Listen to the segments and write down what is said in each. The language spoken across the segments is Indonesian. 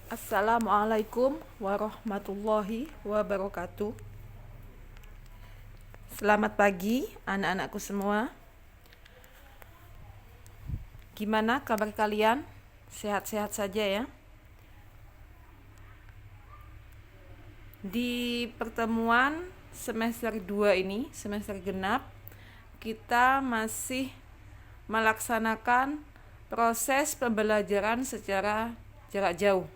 Assalamualaikum warahmatullahi wabarakatuh. Selamat pagi anak-anakku semua. Gimana kabar kalian? Sehat-sehat saja ya? Di pertemuan semester 2 ini, semester genap, kita masih melaksanakan proses pembelajaran secara jarak jauh.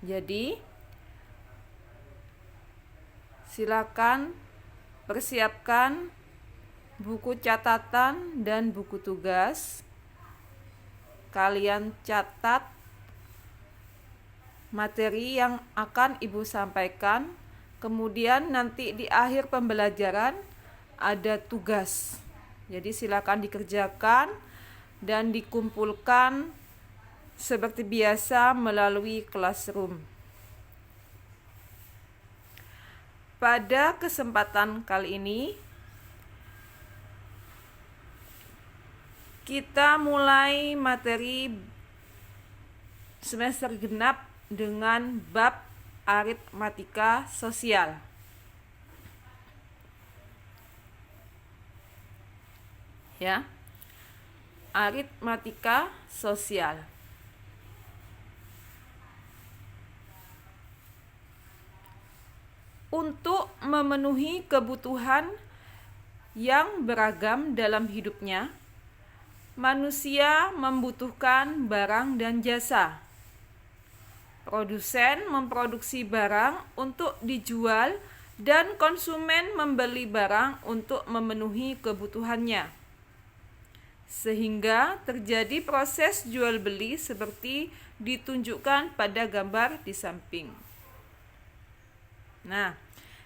Jadi, silakan persiapkan buku catatan dan buku tugas. Kalian catat materi yang akan Ibu sampaikan. Kemudian nanti di akhir pembelajaran ada tugas. Jadi silakan dikerjakan dan dikumpulkan seperti biasa melalui classroom. Pada kesempatan kali ini kita mulai materi semester genap dengan bab aritmatika sosial. Ya. Aritmatika sosial. Untuk memenuhi kebutuhan yang beragam dalam hidupnya, manusia membutuhkan barang dan jasa. Produsen memproduksi barang untuk dijual dan konsumen membeli barang untuk memenuhi kebutuhannya. Sehingga terjadi proses jual beli seperti ditunjukkan pada gambar di samping. Nah,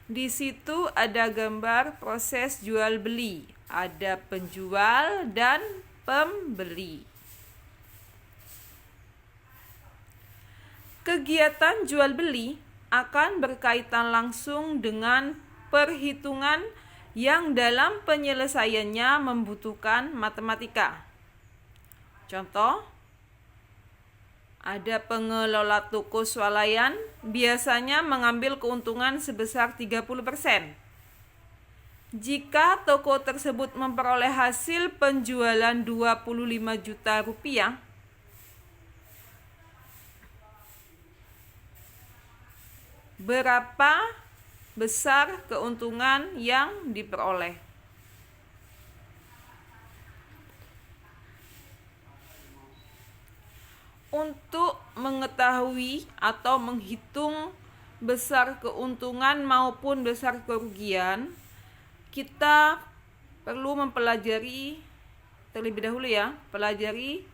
di situ ada gambar proses jual beli, ada penjual dan pembeli. Kegiatan jual beli akan berkaitan langsung dengan perhitungan yang dalam penyelesaiannya membutuhkan matematika. Contoh, ada pengelola toko swalayan biasanya mengambil keuntungan sebesar 30%. Jika toko tersebut memperoleh hasil penjualan 25 juta rupiah, berapa besar keuntungan yang diperoleh? Untuk mengetahui atau menghitung besar keuntungan maupun besar kerugian, kita perlu mempelajari terlebih dahulu ya, pelajari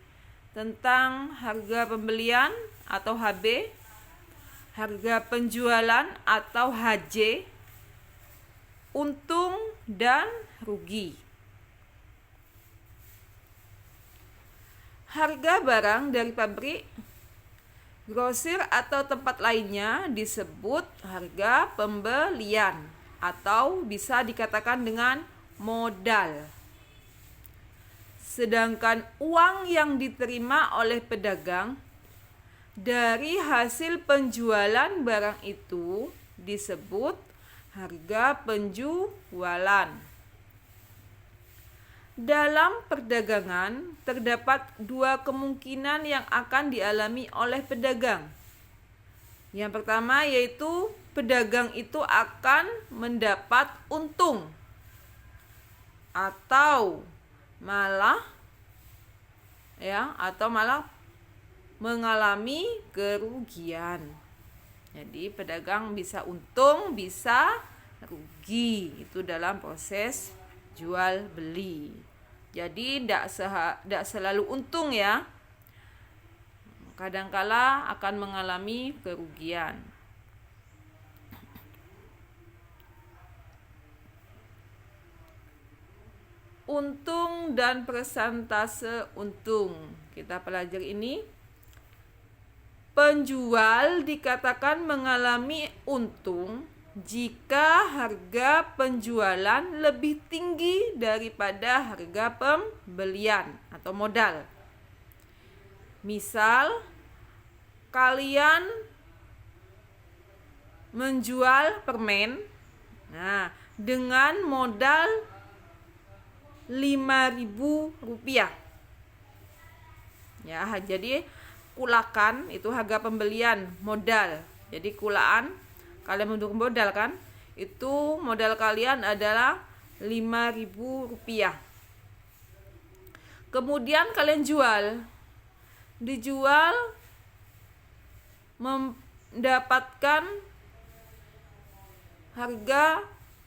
tentang harga pembelian atau HB, harga penjualan atau HJ, untung dan rugi. Harga barang dari pabrik, grosir atau tempat lainnya disebut harga pembelian atau bisa dikatakan dengan modal. Sedangkan uang yang diterima oleh pedagang dari hasil penjualan barang itu disebut harga penjualan. Dalam perdagangan terdapat dua kemungkinan yang akan dialami oleh pedagang. Yang pertama yaitu pedagang itu akan mendapat untung atau malah mengalami kerugian. Jadi pedagang bisa untung, bisa rugi. Itu dalam proses jual beli. Jadi tidak selalu untung ya. Kadangkala akan mengalami kerugian. Untung dan persentase untung. Kita pelajari ini. Penjual dikatakan mengalami untung jika harga penjualan lebih tinggi daripada harga pembelian atau modal. Misal kalian menjual permen, nah, dengan modal Rp5.000. Ya, jadi kulakan itu harga pembelian modal. Jadi kulaan kalian membutuhkan modal kan? Itu modal kalian adalah Rp5.000. Kemudian kalian dijual mendapatkan harga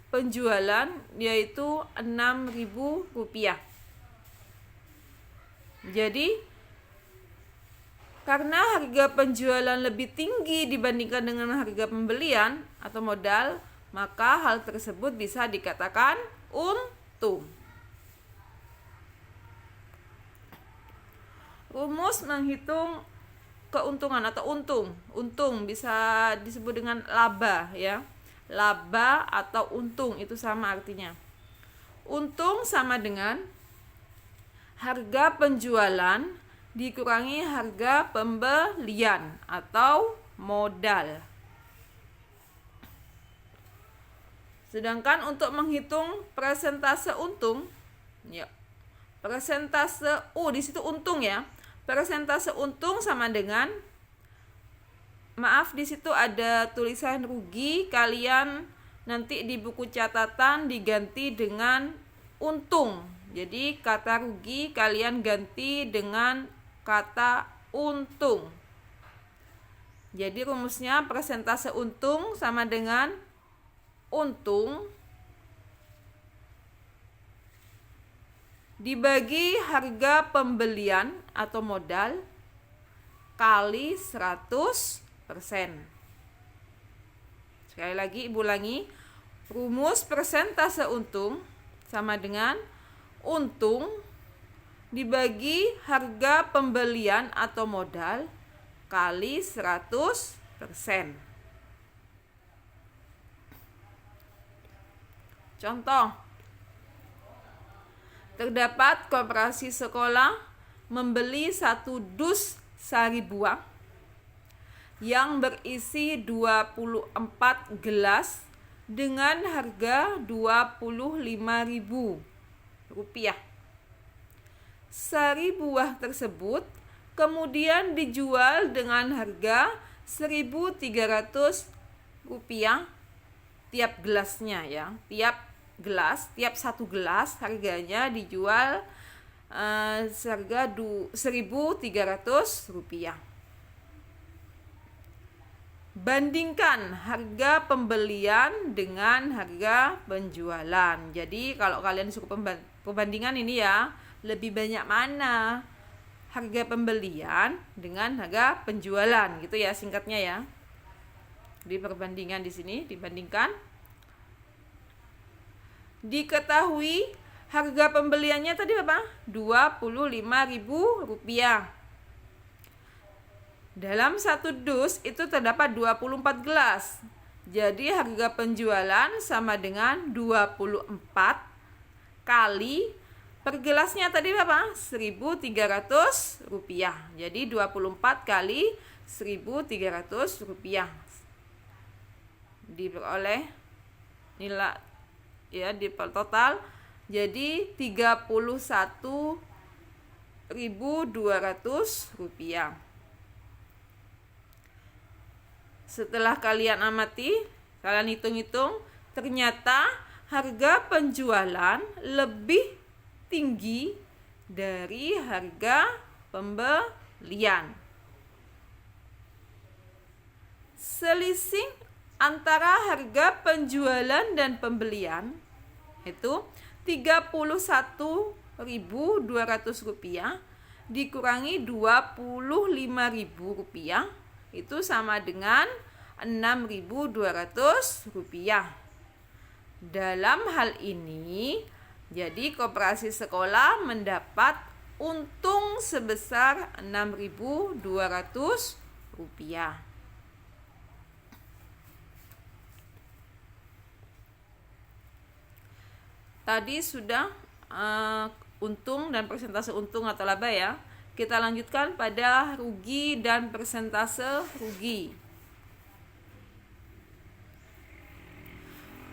penjualan yaitu Rp6.000. Jadi karena harga penjualan lebih tinggi dibandingkan dengan harga pembelian atau modal, maka hal tersebut bisa dikatakan untung. Rumus menghitung keuntungan atau untung. Untung bisa disebut dengan laba ya. Laba atau untung itu sama artinya. Untung sama dengan harga penjualan dikurangi harga pembelian atau modal. Sedangkan untuk menghitung persentase untung, ya, persentase di situ untung ya. Persentase untung sama dengan, maaf di situ ada tulisan rugi, kalian nanti di buku catatan diganti dengan untung. Jadi kata rugi kalian ganti dengan kata untung. Jadi rumusnya persentase untung sama dengan untung dibagi harga pembelian atau modal kali 100%. Sekali lagi ibu ulangi, rumus persentase untung sama dengan untung dibagi harga pembelian atau modal kali 100%. Contoh, terdapat koperasi sekolah membeli 1 dus sari buah yang berisi 24 gelas dengan harga Rp25.000. Sari buah tersebut kemudian dijual dengan harga Rp1.300 tiap gelasnya ya. Tiap 1 gelas harganya dijual seharga Rp1.300. Bandingkan harga pembelian dengan harga penjualan. Jadi kalau kalian suka perbandingan ini ya, lebih banyak mana harga pembelian dengan harga penjualan gitu ya singkatnya ya. Di perbandingan di sini dibandingkan. Diketahui harga pembeliannya tadi apa? Rp25.000. Dalam 1 dus itu terdapat 24 gelas. Jadi harga penjualan sama dengan 24 kali per gelasnya tadi apa? Rp1.300. Jadi 24 kali Rp1.300 diperoleh nilai ya di total jadi Rp31.200. Setelah kalian amati, kalian hitung-hitung, ternyata harga penjualan lebih tinggi dari harga pembelian. Selisih antara harga penjualan dan pembelian itu Rp31.200 dikurangi Rp25.000 itu sama dengan Rp6.200. Dalam hal ini, jadi koperasi sekolah mendapat untung sebesar Rp6.200. Tadi sudah untung dan persentase untung atau laba ya. kita lanjutkan pada rugi dan persentase rugi.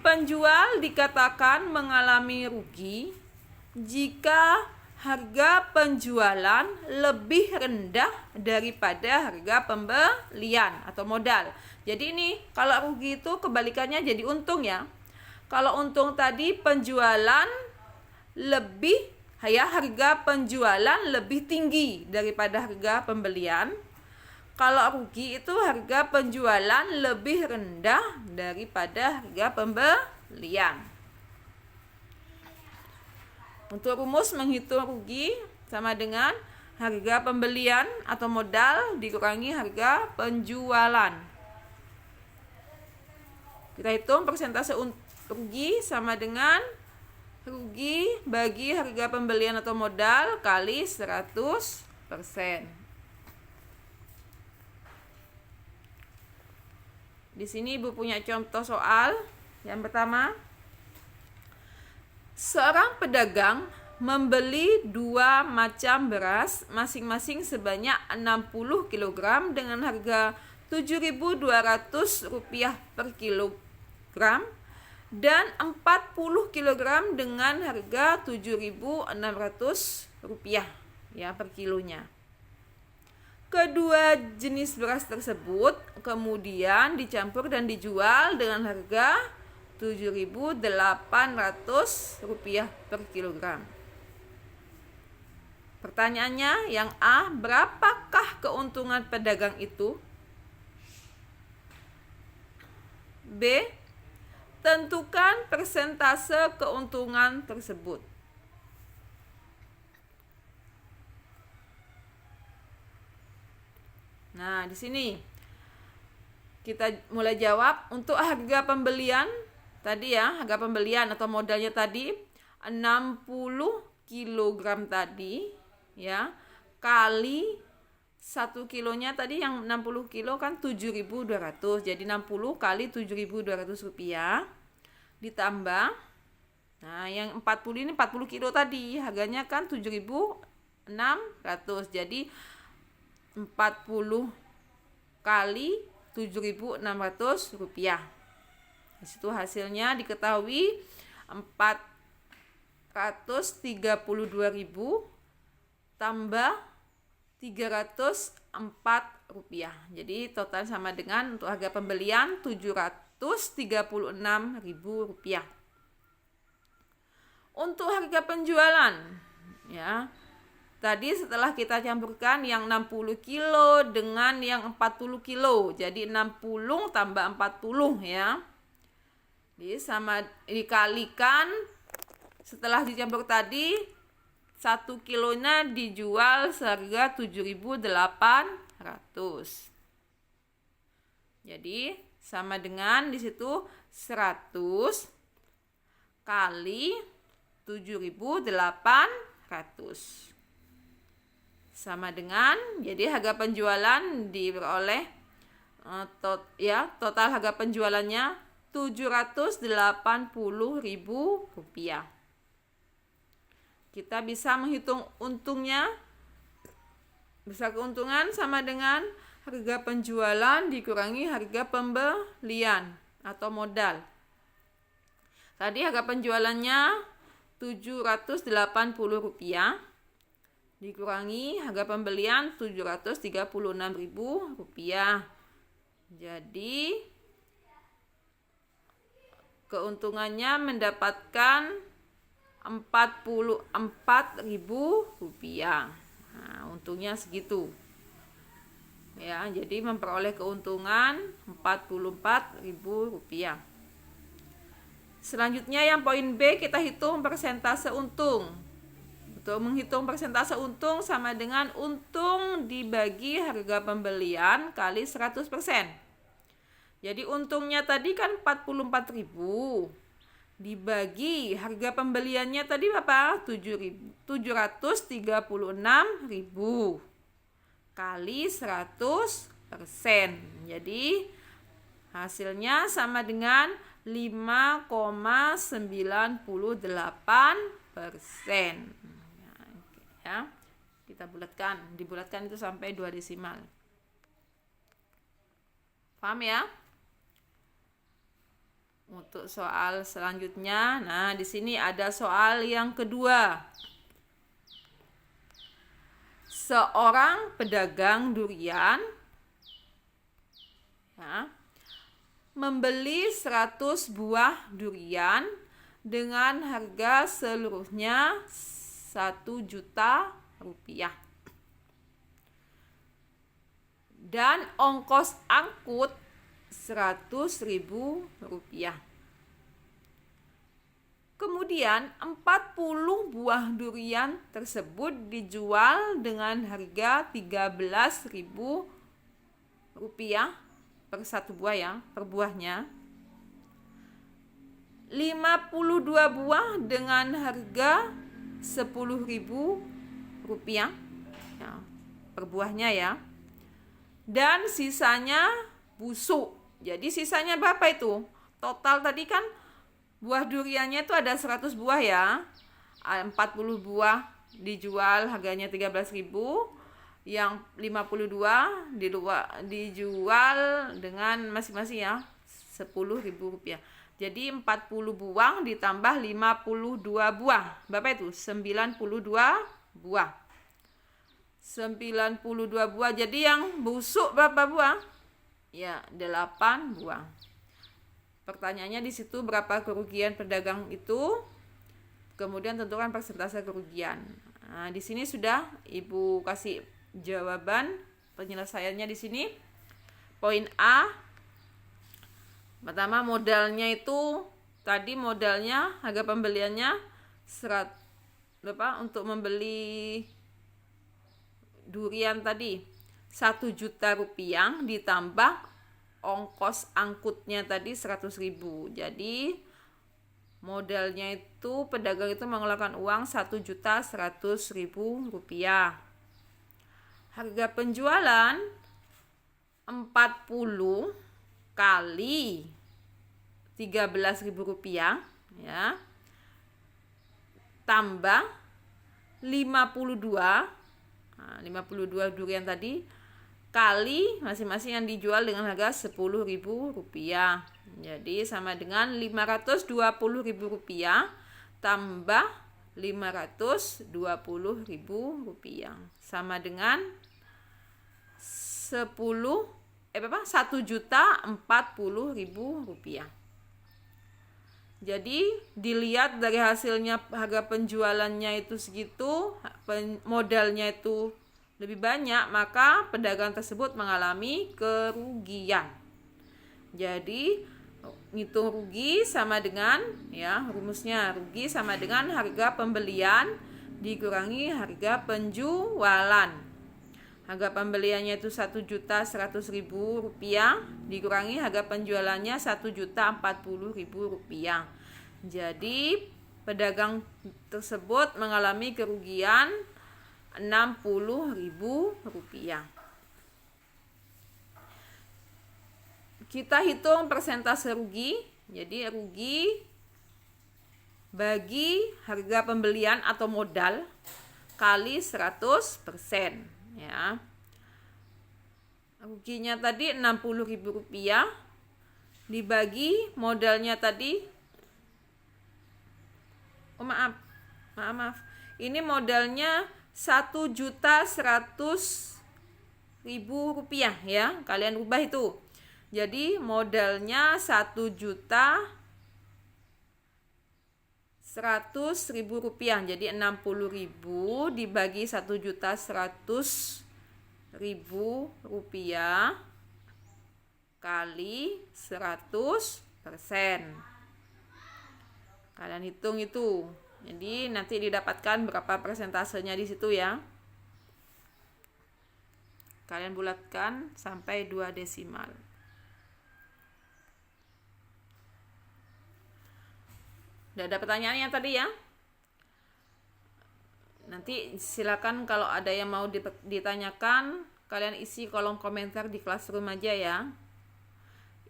Penjual dikatakan mengalami rugi jika harga penjualan lebih rendah daripada harga pembelian atau modal. Jadi ini kalau rugi itu kebalikannya jadi untung ya. Kalau untung tadi penjualan lebih harga penjualan lebih tinggi daripada harga pembelian. Kalau rugi itu harga penjualan lebih rendah daripada harga pembelian. Untuk rumus menghitung rugi sama dengan harga pembelian atau modal dikurangi harga penjualan. Kita hitung persentase rugi sama dengan rugi bagi harga pembelian atau modal kali 100%. Di sini Ibu punya contoh soal. Yang pertama, seorang pedagang membeli 2 macam beras masing-masing sebanyak 60 kg dengan harga Rp7.200 per kilogram dan 40 kg dengan harga Rp7.600 ya per kilonya. Kedua jenis beras tersebut kemudian dicampur dan dijual dengan harga Rp7.800 per kilogram. Pertanyaannya yang A, berapakah keuntungan pedagang itu? B, tentukan persentase keuntungan tersebut. Nah, di sini kita mulai jawab. Untuk harga pembelian tadi ya, harga pembelian atau modalnya tadi 60 kg tadi ya, kali 1 kilonya tadi yang 60 kilo kan 7.200. Jadi 60 kali Rp7.200 ditambah, nah yang 40 ini 40 kilo tadi harganya kan 7.600. Jadi 40 kali Rp7.600. Di situ hasilnya diketahui Rp432.000 tambah Rp304. Jadi total sama dengan untuk harga pembelian Rp736.000. Untuk harga penjualan ya, tadi setelah kita campurkan yang 60 kilo dengan yang 40 kilo. Jadi 60 tambah 40 ya. Jadi sama dikalikan, setelah dicampur tadi 1 kilonya dijual seharga Rp7.800. Jadi sama dengan di situ 100 kali Rp7.800. Sama dengan, jadi harga penjualan diperoleh total harga penjualannya Rp780.000. Kita bisa menghitung untungnya. Besar keuntungan sama dengan harga penjualan dikurangi harga pembelian atau modal. Tadi harga penjualannya Rp780 dikurangi harga pembelian Rp736.000. Jadi keuntungannya mendapatkan Rp44.000. Nah, untungnya segitu. Ya, jadi memperoleh keuntungan Rp44.000. Selanjutnya yang poin B, kita hitung persentase untung. Untuk menghitung persentase untung sama dengan untung dibagi harga pembelian kali 100%. Jadi untungnya tadi kan 44.000 dibagi harga pembeliannya tadi berapa? 736.000 kali 100%. Jadi hasilnya sama dengan 5,98%. Ya. kita dibulatkan itu sampai 2 desimal. Paham ya? Untuk soal selanjutnya, nah di sini ada soal yang kedua. Seorang pedagang durian ya, membeli 100 buah durian dengan harga seluruhnya 1 juta rupiah. Dan ongkos angkut 100.000 rupiah. Kemudian 40 buah durian tersebut dijual dengan harga 13.000 rupiah per 1 buah ya, per buahnya. 52 buah dengan harga 10.000 rupiah ya, per buahnya ya. Dan sisanya busuk. Jadi sisanya berapa itu? Total tadi kan buah duriannya itu ada 100 buah ya. 40 buah dijual harganya 13.000, yang 52 dijual dengan masing-masing ya 10.000 rupiah. Jadi 40 buah ditambah 52 buah. Berapa itu? 92 buah. 92 buah. Jadi yang busuk berapa buah? Ya, 8 buah. Pertanyaannya di situ berapa kerugian pedagang itu? Kemudian tentukan persentase kerugian. Nah, di sini sudah Ibu kasih jawaban penyelesaiannya di sini. Poin A. Pertama, modalnya itu tadi modalnya harga pembeliannya untuk membeli durian tadi 1 juta rupiah ditambah ongkos angkutnya tadi 100.000. Jadi modalnya itu pedagang itu mengeluarkan uang 1.100.000 rupiah. Harga penjualan 40 kali 13.000 rupiah ya, tambah 52 durian tadi kali masing-masing yang dijual dengan harga 10.000 rupiah. Jadi sama dengan 520.000 rupiah tambah 520.000 rupiah sama dengan 1.040.000 rupiah. Jadi dilihat dari hasilnya harga penjualannya itu segitu, modalnya itu lebih banyak, maka pedagang tersebut mengalami kerugian. Jadi ngitung rugi sama dengan ya, rumusnya rugi sama dengan harga pembelian dikurangi harga penjualan. Harga pembeliannya itu 1.100.000 rupiah dikurangi harga penjualannya 1.040.000 rupiah. Jadi pedagang tersebut mengalami kerugian 60.000 rupiah. Kita hitung persentase rugi. Jadi rugi bagi harga pembelian atau modal kali 100% ya. Ruginya tadi 60.000 rupiah dibagi modalnya tadi. Maaf. Ini modalnya 1.100.000 rupiah ya. Kalian ubah itu. Jadi modalnya 1.100.000 rupiah. Jadi 60.000 dibagi 1.100.000 rupiah kali 100%. Kalian hitung itu. Jadi nanti didapatkan berapa persentasenya di situ ya. Kalian bulatkan sampai 2 desimal. Udah ada pertanyaannya tadi ya. Nanti silakan kalau ada yang mau ditanyakan, kalian isi kolom komentar di Classroom aja ya.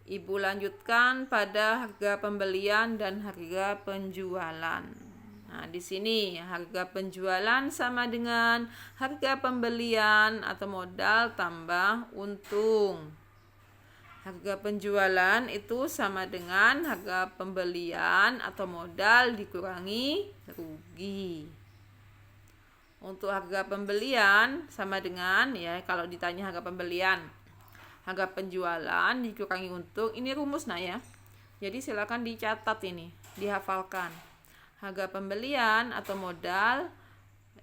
Ibu lanjutkan pada harga pembelian dan harga penjualan. Nah, di sini harga penjualan sama dengan harga pembelian atau modal tambah untung. Harga penjualan itu sama dengan harga pembelian atau modal dikurangi rugi. Untuk harga pembelian sama dengan, ya kalau ditanya harga pembelian, harga penjualan dikurangi untung. Ini rumus ya. Jadi silakan dicatat ini, dihafalkan. Harga pembelian atau modal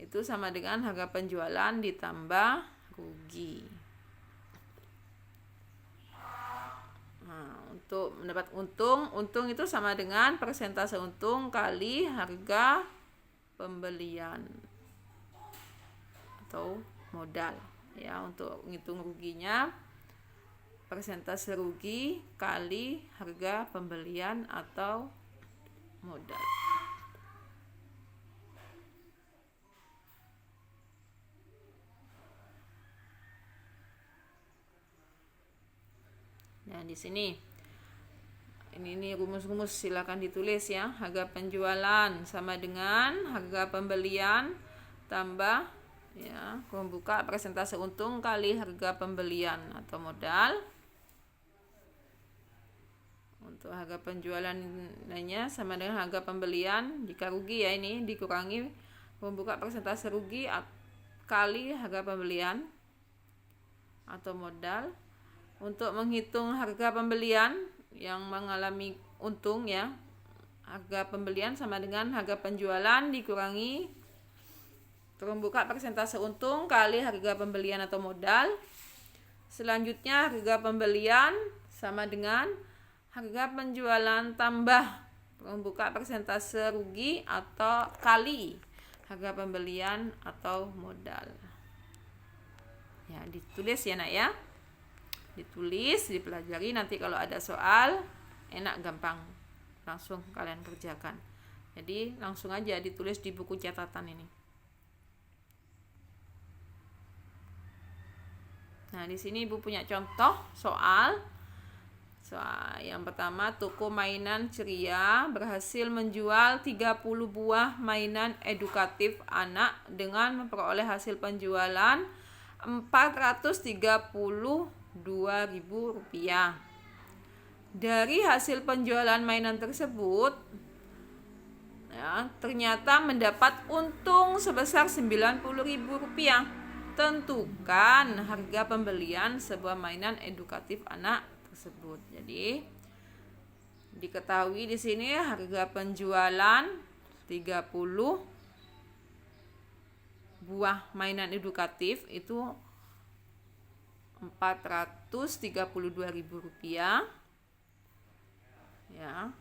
itu sama dengan harga penjualan ditambah rugi. Nah, untuk mendapat untung itu sama dengan persentase untung kali harga pembelian atau modal. Ya, untuk menghitung ruginya persentase rugi kali harga pembelian atau modal. Nah, di sini ini rumus-rumus silakan ditulis ya. Harga penjualan sama dengan harga pembelian tambah ya, membuka persentase untung kali harga pembelian atau modal. Untuk harga penjualannya sama dengan harga pembelian, jika rugi ya ini dikurangi membuka persentase rugi kali harga pembelian atau modal. Untuk menghitung harga pembelian yang mengalami untung ya, harga pembelian sama dengan harga penjualan dikurangi membuka persentase untung kali harga pembelian atau modal. Selanjutnya harga pembelian sama dengan harga penjualan tambah membuka persentase rugi atau kali harga pembelian atau modal. Ya, ditulis ya nak ya. Ditulis, dipelajari, nanti kalau ada soal enak gampang langsung kalian kerjakan. Jadi langsung aja ditulis di buku catatan ini. Nah, di sini Ibu punya contoh soal. Soal yang pertama, toko mainan ceria berhasil menjual 30 buah mainan edukatif anak dengan memperoleh hasil penjualan Rp432.000. Dari hasil penjualan mainan tersebut ya, ternyata mendapat untung sebesar Rp90.000. Tentukan harga pembelian sebuah mainan edukatif anak tersebut. Jadi diketahui di sini harga penjualan 30 buah mainan edukatif itu Rp432.000 ya.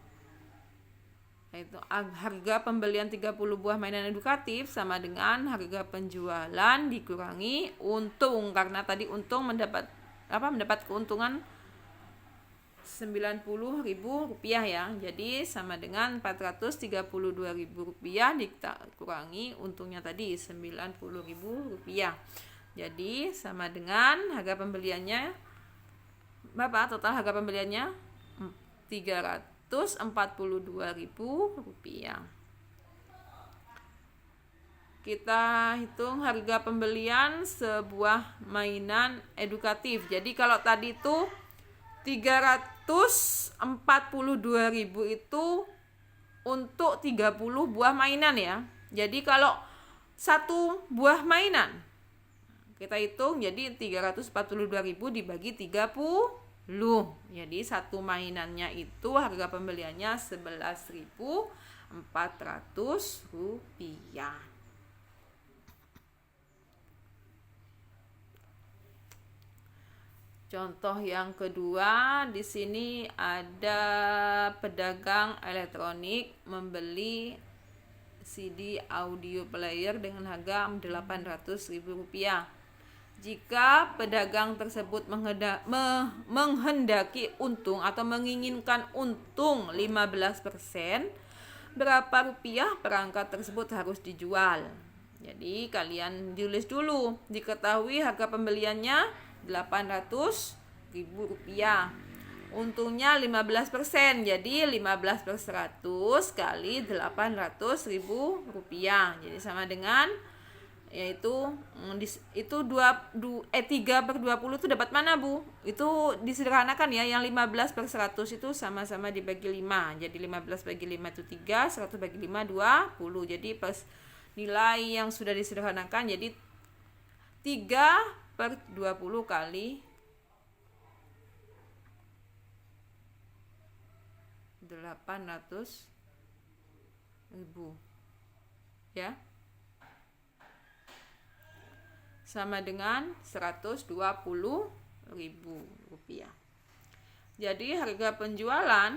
Itu harga pembelian 30 buah mainan edukatif sama dengan harga penjualan dikurangi untung, karena tadi untung mendapat keuntungan Rp90.000 ya. Jadi sama dengan Rp432.000 dikurangi untungnya tadi Rp90.000. Jadi sama dengan harga pembeliannya berapa? Total harga pembeliannya Rp342.000. Kita hitung harga pembelian sebuah mainan edukatif. Jadi kalau tadi itu 342.000 itu untuk 30 buah mainan ya. Jadi kalau satu buah mainan kita hitung, jadi 342.000 dibagi 30. Jadi satu mainannya itu harga pembeliannya Rp11.400. Contoh yang kedua, di sini ada pedagang elektronik membeli CD audio player dengan harga Rp800.000. Jika pedagang tersebut menghendaki untung atau menginginkan untung 15%, berapa rupiah perangkat tersebut harus dijual? Jadi kalian tulis dulu, diketahui harga pembeliannya Rp800.000. Untungnya 15%. Jadi 15 per 100 kali 800.000 rupiah. Jadi sama dengan yaitu itu 3 per 20 itu dapat mana, Bu? Itu disederhanakan ya, yang 15 per 100 itu sama-sama dibagi 5. Jadi 15 bagi 5 itu 3, 100 bagi 5 20. Jadi pas nilai yang sudah disederhanakan jadi 3 per 20 kali 800.000 ya, sama dengan 120.000 rupiah. Jadi harga penjualan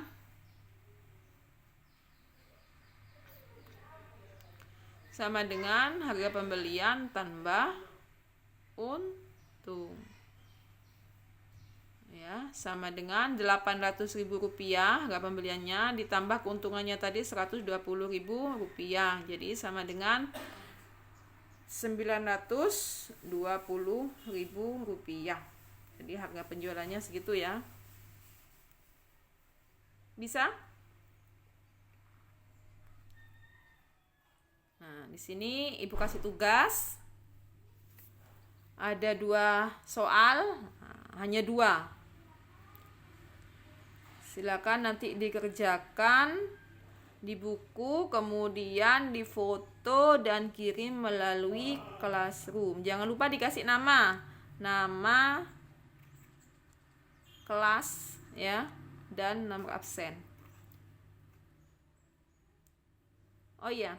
sama dengan harga pembelian tambah untung. Ya, sama dengan 800.000 rupiah harga pembeliannya ditambah keuntungannya tadi 120.000 rupiah. Jadi sama dengan 920.000 rupiah. Jadi harga penjualannya segitu ya. Bisa? Nah, di sini Ibu kasih tugas. Ada 2 soal, hanya 2. Silakan nanti dikerjakan di buku, kemudian difoto dan kirim melalui Classroom. Jangan lupa dikasih nama kelas ya, dan nomor absen. Oh iya,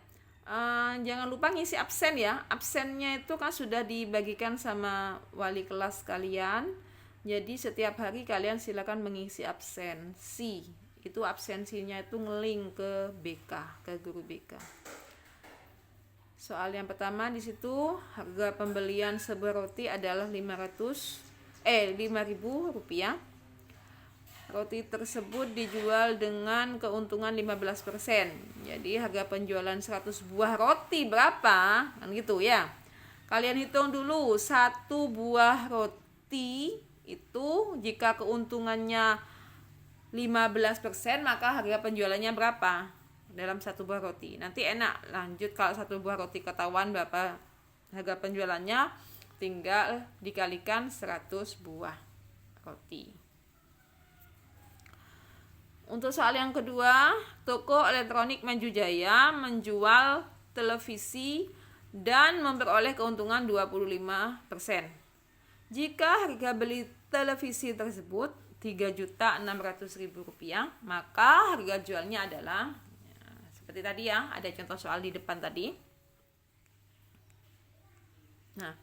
jangan lupa ngisi absen ya. Absennya itu kan sudah dibagikan sama wali kelas kalian. Jadi setiap hari kalian silakan mengisi absensi. Itu absensinya itu ngelink ke BK, ke guru BK. Soal yang pertama di situ harga pembelian sebuah roti adalah 5.000 rupiah. Roti tersebut dijual dengan keuntungan 15%. Jadi harga penjualan 100 buah roti berapa? Kan gitu ya. Kalian hitung dulu, 1 buah roti itu jika keuntungannya 15%, maka harga penjualannya berapa dalam 1 buah roti. Nanti enak lanjut, kalau 1 buah roti ketahuan berapa harga penjualannya, tinggal dikalikan 100 buah roti. Untuk soal yang kedua, toko elektronik Maju Jaya menjual televisi dan memperoleh keuntungan 25%. Jika harga beli televisi tersebut 3.600.000 rupiah, maka harga jualnya adalah seperti tadi ya, ada contoh soal di depan tadi. Nah,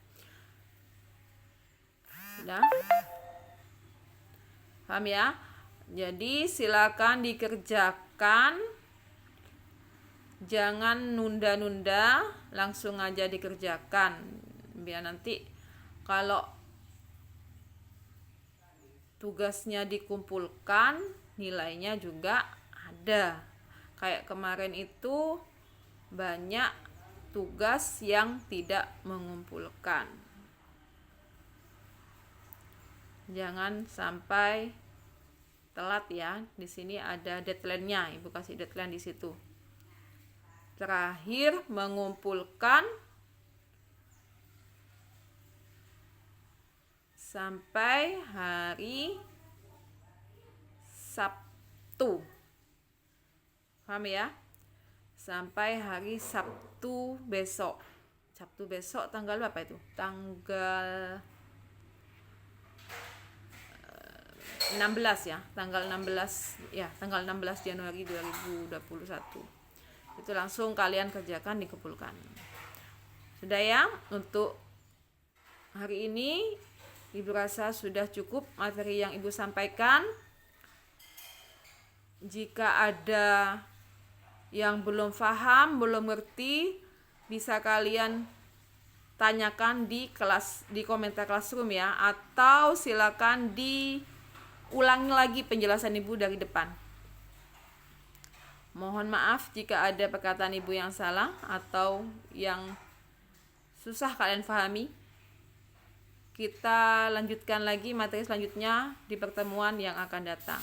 sudah paham ya? Jadi silakan dikerjakan, jangan nunda-nunda, langsung aja dikerjakan biar nanti kalau tugasnya dikumpulkan nilainya juga ada. Kayak kemarin itu banyak tugas yang tidak mengumpulkan. Jangan sampai telat ya. Di sini ada deadline-nya, Ibu kasih deadline di situ. Terakhir mengumpulkan sampai hari Sabtu. Paham ya? Sampai hari Sabtu besok. Sabtu besok tanggal berapa itu? Tanggal 16 ya. Tanggal 16 Januari 2021. Itu langsung kalian kerjakan, dikumpulkan. Sudah ya? Untuk hari ini Ibu rasa sudah cukup materi yang Ibu sampaikan. Jika ada yang belum paham, belum ngerti, bisa kalian tanyakan di komentar Classroom ya, atau silakan diulangi lagi penjelasan Ibu dari depan. Mohon maaf jika ada perkataan Ibu yang salah atau yang susah kalian pahami. kita lanjutkan lagi materi selanjutnya di pertemuan yang akan datang.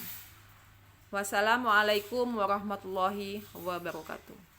Wassalamualaikum warahmatullahi wabarakatuh.